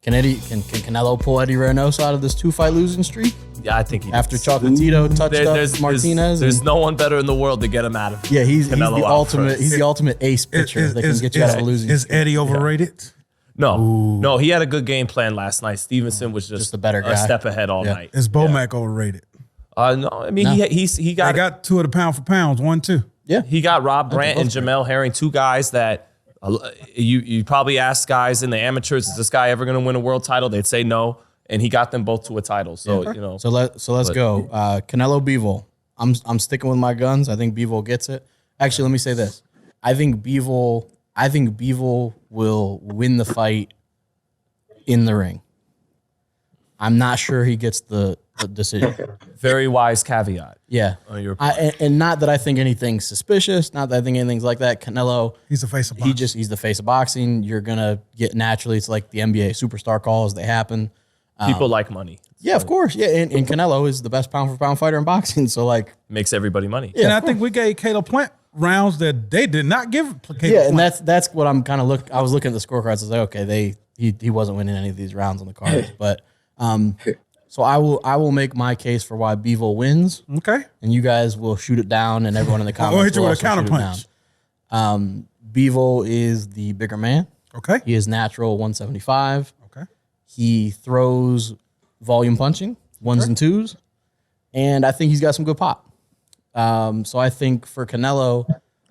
Can Canelo pull Eddie Reynoso out of this 2-fight losing streak? Yeah, I think he does. After Chocolatito touched up Martinez. There's no one better in the world to get him out of. Yeah, he's the ultimate. First. He's the ultimate ace pitcher that can get you out of a losing streak. Is Eddie overrated? No, he had a good game plan last night. Stevenson was just a better guy. A step ahead all night. Is Bomac overrated? No, I mean he got 2 of the pound for pounds, 1-2. Yeah, he got Rob Brandt and Jamel Herring, 2 guys that you probably ask guys in the amateurs, is this guy ever going to win a world title? They'd say no, and he got them both to a title. So So let's go. Canelo-Bivol. I'm sticking with my guns. I think Bivol gets it. Actually, let me say this. I think Bivol will win the fight in the ring. I'm not sure he gets the decision. Very wise caveat. Yeah. And not that I think anything's suspicious, not that I think anything's like that. Canelo, he's the face of boxing. He's the face of boxing. You're going to get naturally, it's like the NBA superstar calls, they happen. People like money. Yeah, of course. Yeah, and Canelo is the best pound for pound fighter in boxing. So makes everybody money. Yeah, and I think we gave Caleb Plant rounds that they did not give Caleb Plant. And that's what I'm kind of I was looking at the scorecards. I was like, okay, he wasn't winning any of these rounds on the cards, but so I will make my case for why Bivol wins. Okay, and you guys will shoot it down, and everyone in the comments will hit you will with a counter punch. Bivol is the bigger man. Okay, he is natural 175. Okay, he throws volume punching, 1s and 2s, and I think he's got some good pop. So I think for Canelo,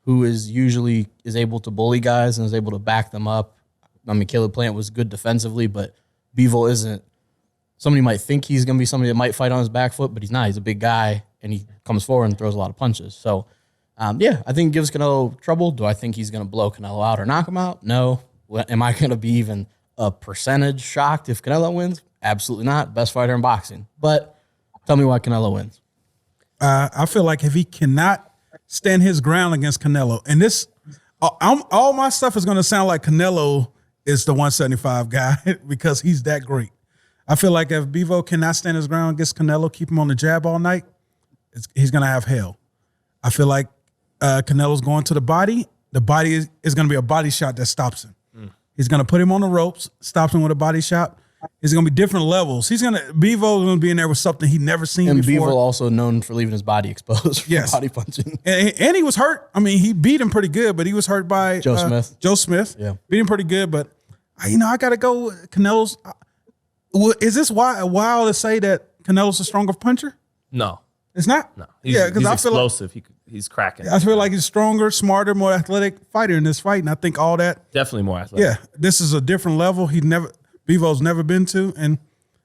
who is able to bully guys and is able to back them up. I mean, Caleb Plant was good defensively, but Bivol isn't. Somebody might think he's going to be somebody that might fight on his back foot, but he's not. He's a big guy, and he comes forward and throws a lot of punches. So, I think it gives Canelo trouble. Do I think he's going to blow Canelo out or knock him out? No. Am I going to be even a percentage shocked if Canelo wins? Absolutely not. Best fighter in boxing. But tell me why Canelo wins. I feel like if he cannot stand his ground against Canelo, and this, all my stuff is going to sound like Canelo is the 175 guy because he's that great. I feel like if Bivol cannot stand his ground against Canelo, keep him on the jab all night, he's going to have hell. I feel like Canelo's going to the body. The body is going to be a body shot that stops him. He's going to put him on the ropes, stops him with a body shot. It's going to be different levels. Bivol going to be in there with something he'd never seen before. And Bivol also known for leaving his body exposed for body punching. And he was hurt. I mean, he beat him pretty good, but he was hurt by Joe Smith. Joe Smith. Yeah. Beat him pretty good, but I got to go Canelo's. Is this wild to say that Canelo's a stronger puncher? No. It's not? No. He's I feel explosive. He's cracking. I feel like he's stronger, smarter, more athletic fighter in this fight, and I think all that. Definitely more athletic. Yeah, this is a different level Bivol's never been to, and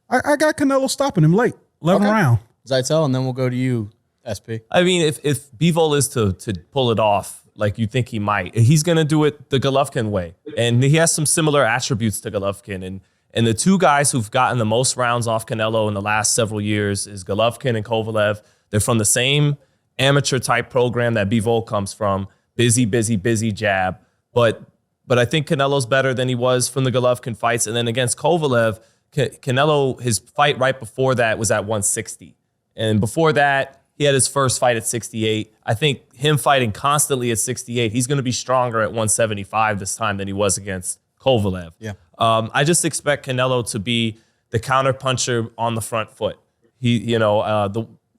I got Canelo stopping him late, 11 round. Zittel, and then we'll go to you, SP. I mean, if Bivol is to pull it off like you think he might, he's going to do it the Golovkin way, and he has some similar attributes to Golovkin, and the 2 guys who've gotten the most rounds off Canelo in the last several years is Golovkin and Kovalev. They're from the same amateur type program that Bivol comes from. Busy jab. But I think Canelo's better than he was from the Golovkin fights. And then against Kovalev, Canelo, his fight right before that was at 160. And before that, he had his first fight at 68. I think him fighting constantly at 68, he's going to be stronger at 175 this time than he was against Kovalev. Yeah. I just expect Canelo to be the counter puncher on the front foot.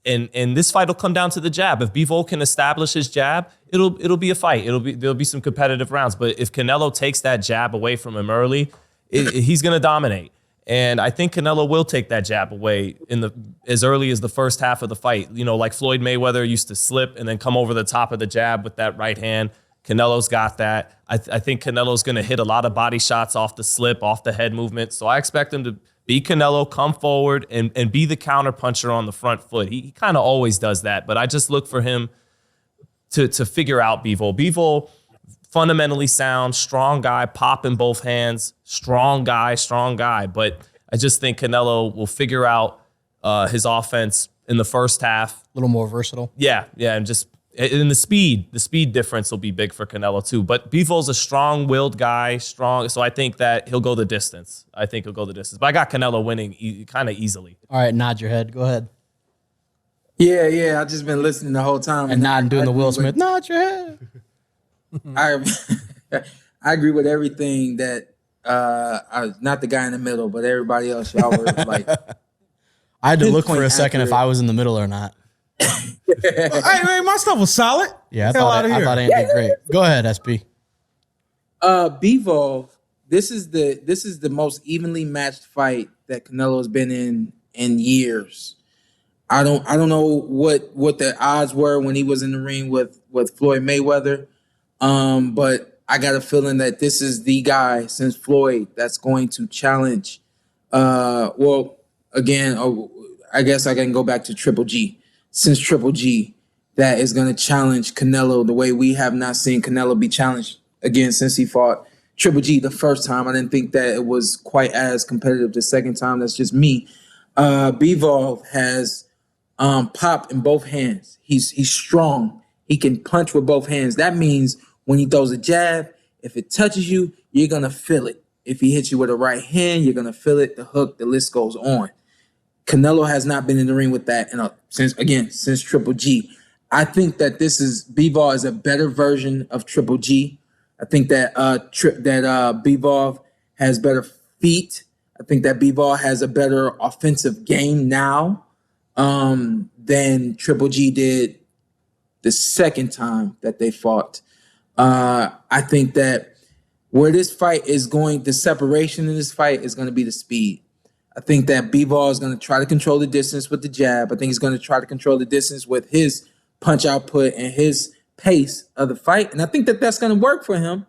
And this fight will come down to the jab. If Bivol can establish his jab, it'll be a fight. There'll be some competitive rounds. But if Canelo takes that jab away from him early, he's going to dominate. And I think Canelo will take that jab away as early as the first half of the fight. Like Floyd Mayweather used to slip and then come over the top of the jab with that right hand. Canelo's got that. I think Canelo's going to hit a lot of body shots off the slip, off the head movement. So I expect him to be Canelo, come forward, and be the counter puncher on the front foot. He kind of always does that, but I just look for him to figure out Bivol. Bivol, fundamentally sound, strong guy, pop in both hands, strong guy. But I just think Canelo will figure out his offense in the first half. A little more versatile. Yeah, and just in the speed difference will be big for Canelo too. But Bivol's a strong-willed guy, so I think that he'll go the distance. But I got Canelo winning kind of easily. All right, nod your head. Go ahead. Yeah. I've just been listening the whole time. And not doing the Will Smith. Nod your head. I agree with everything that not the guy in the middle, but everybody else, y'all were like. I had to look for a pinpoint second if accurate. I was in the middle or not. Hey, man, my stuff was solid. Yeah, I Hell thought outta I here. thought Ant did great. Go ahead, SP. Bivol, this is the most evenly matched fight that Canelo has been in years. I don't know what the odds were when he was in the ring with Floyd Mayweather, but I got a feeling that this is the guy since Floyd that's going to challenge. Well, again, I guess I can go back to Triple G. Since Triple G, that is going to challenge Canelo the way we have not seen Canelo be challenged again since he fought Triple G the first time. I didn't think that it was quite as competitive the second time. That's just me. Bivol has pop in both hands. He's strong. He can punch with both hands. That means when he throws a jab, if it touches you, you're going to feel it. If he hits you with a right hand, you're going to feel it, the hook, the list goes on. Canelo has not been in the ring with that since Triple G. I think that Bivol is a better version of Triple G. I think that Bivol has better feet. I think that Bivol has a better offensive game now than Triple G did the second time that they fought. I think that where this fight is going, the separation in this fight is going to be the speed. I think that Bivol is going to try to control the distance with the jab. I think he's going to try to control the distance with his punch output and his pace of the fight. And I think that that's going to work for him.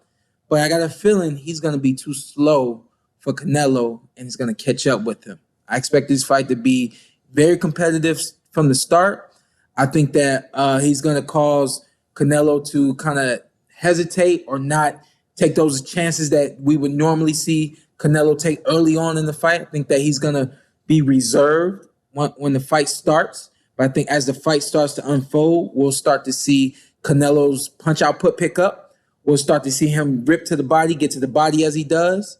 But I got a feeling he's going to be too slow for Canelo and he's going to catch up with him. I expect this fight to be very competitive from the start. I think that he's going to cause Canelo to kind of hesitate or not take those chances that we would normally see Canelo take early on in the fight. I think that he's going to be reserved when the fight starts. But I think as the fight starts to unfold, we'll start to see Canelo's punch output pick up. We'll start to see him rip to the body, get to the body as he does.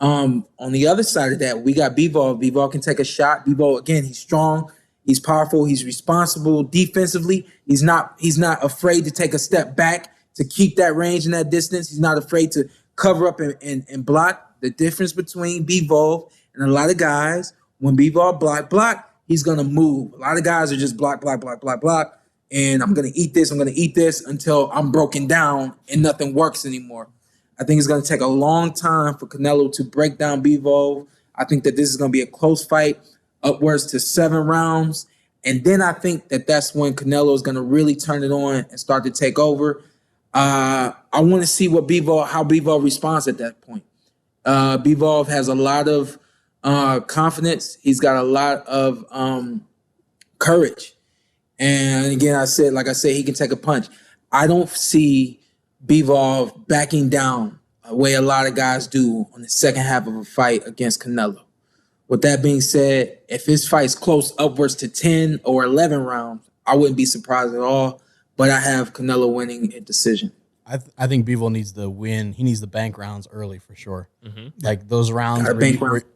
On the other side of that, we got Bivol. Bivol can take a shot. Bivol, again, he's strong. He's powerful. He's responsible defensively. He's not afraid to take a step back to keep that range and that distance. He's not afraid to cover up and block. The difference between Bivol and a lot of guys, when Bivol block, he's going to move. A lot of guys are just block, and I'm going to eat this until I'm broken down and nothing works anymore. I think it's going to take a long time for Canelo to break down Bivol. I think that this is going to be a close fight, upwards to 7 rounds. And then I think that that's when Canelo is going to really turn it on and start to take over. I want to see how Bivol responds at that point. Bivol has a lot of confidence. He's got a lot of courage. And again, like I said, he can take a punch. I don't see Bivol backing down the way a lot of guys do on the second half of a fight against Canelo. With that being said, if his fight's close upwards to 10 or 11 rounds, I wouldn't be surprised at all. But I have Canelo winning a decision. I think Bivol needs the win. He needs the bank rounds early for sure. Mm-hmm. Like those rounds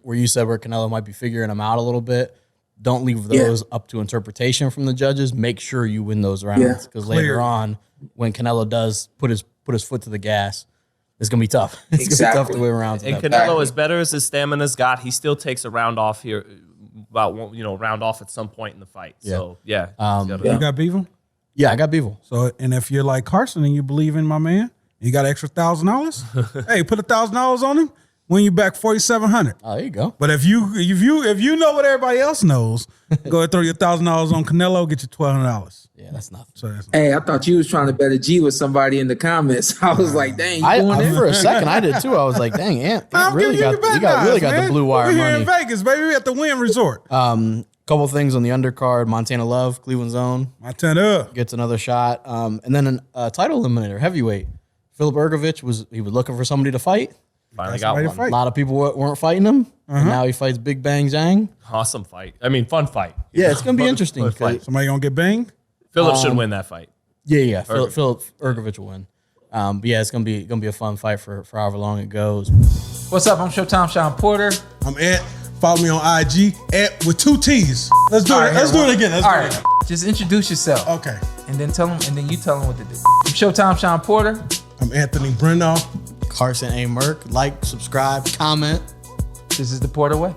where you said where Canelo might be figuring them out a little bit. Don't leave those up to interpretation from the judges. Make sure you win those rounds because later on, when Canelo does put his foot to the gas, it's gonna be tough. It's gonna be tough to win rounds. And Canelo, as better as his stamina's got, he still takes a round off here, round off at some point in the fight. Yeah. So yeah, You got Bivol? Yeah, I got Bivol. So, and if you're like Carson and you believe in my man, you got extra $1,000. Hey, put $1,000 on him. Win you back $4,700. Oh, there you go. But if you know what everybody else knows, go ahead and throw your $1,000 on Canelo, get you $1,200. Yeah, that's nothing. So that's Hey, I thought you was trying to bet a G with somebody in the comments. I was like, dang, you going there? For a second, I did too. I was like, dang, Ant I'm really giving got the blue wire We're here money. in Vegas, baby. We're at the Wynn Resort. Couple things on the undercard. Montana Love, Cleveland's own, Montana. gets another shot. And then a title eliminator, heavyweight. Philip Ergovich was looking for somebody to fight. finally That's got right to one. fight. A lot of people weren't fighting him. And now he fights Big Bang Zhang. Awesome fight. I mean, fun fight. Yeah, it's gonna be interesting. Fun fight. Somebody gonna get banged? Philip should win that fight. Yeah. Philip Ergovich will win. But yeah, it's gonna be a fun fight for however long it goes. What's up? I'm Showtime Shawn Porter. I'm Ant. Follow me on IG with 2 T's. Let's do it. Let's do it again. All right, just introduce yourself. Okay. And then you tell them what to do. I'm Showtime Shawn Porter. I'm Anthony Brenagh. Carson A. Merk. Like, subscribe, comment. This is the Porter Way.